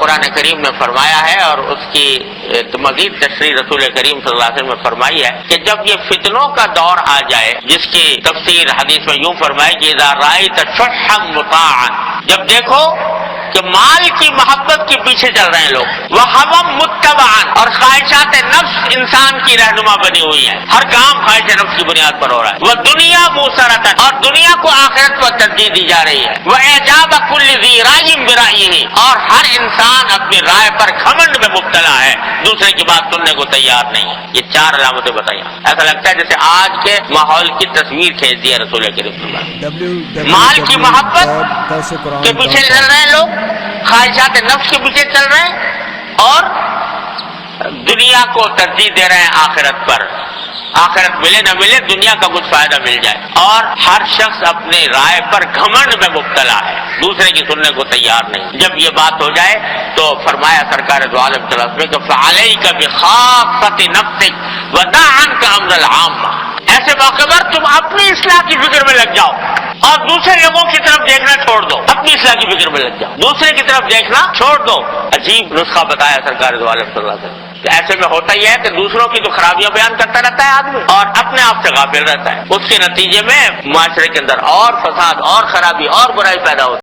قرآن کریم میں فرمایا ہے اور اس کی مزید تشریح رسول کریم صلی اللہ علیہ وسلم نے فرمائی ہے کہ جب یہ فتنوں کا دور آ جائے، جس کی تفسیر حدیث میں یوں فرمائی کہ اذا رأیت شحا مطاعا، جب دیکھو کہ مال کی محبت کے پیچھے چل رہے ہیں لوگ، وہوا متبعا، اور خواہشات نفس انسان کی رہنما بنی ہوئی ہے، ہر کام خواہش نفس کی بنیاد پر ہو رہا ہے، وہ دنیا موسرتا، اور دنیا کو آخرت پر ترجیح دی جا رہی ہے، وہ اعجاب کل ذی رأی برأیہ، اور ہر انسان اپنی رائے پر گھمنڈ میں مبتلا ہے، دوسرے کی بات سننے کو تیار نہیں ہے۔ یہ چار علامتیں بتائیں، ایسا لگتا ہے جیسے آج کے ماحول کی تصویر کھینچ دی ہے رسول کریم صلی اللہ علیہ وسلم۔ مال کی محبت کے پیچھے چل رہے ہیں لوگ، خواہشات نفس کے پیچھے چل رہے ہیں، اور دنیا کو ترجیح دے رہے ہیں آخرت پر، آخرت ملے نہ ملے دنیا کا کچھ فائدہ مل جائے، اور ہر شخص اپنے رائے پر گھمنڈ میں مبتلا ہے، دوسرے کی سننے کو تیار نہیں۔ جب یہ بات ہو جائے تو فرمایا سرکار دو عالم صلی اللہ علیہ وسلم کہ فعلیک بخافۃ نفسک ودع عنک امر العامہ، ایسے موقع پر تم اپنی اصلاح کی فکر میں لگ جاؤ اور دوسرے لوگوں کی طرف دیکھنا چھوڑ دو، اپنی اصلاح کی فکر میں لگ جاؤ، دوسرے کی طرف دیکھنا چھوڑ دو۔ عجیب نسخہ بتایا سرکار دو عالم صلی اللہ علیہ وسلم۔ ایسے میں ہوتا ہی ہے کہ دوسروں کی تو خرابیاں بیان کرتا رہتا ہے آدمی اور اپنے آپ سے غافل رہتا ہے، اس کے نتیجے میں معاشرے کے اندر اور فساد اور خرابی اور برائی پیدا ہوتی ہے۔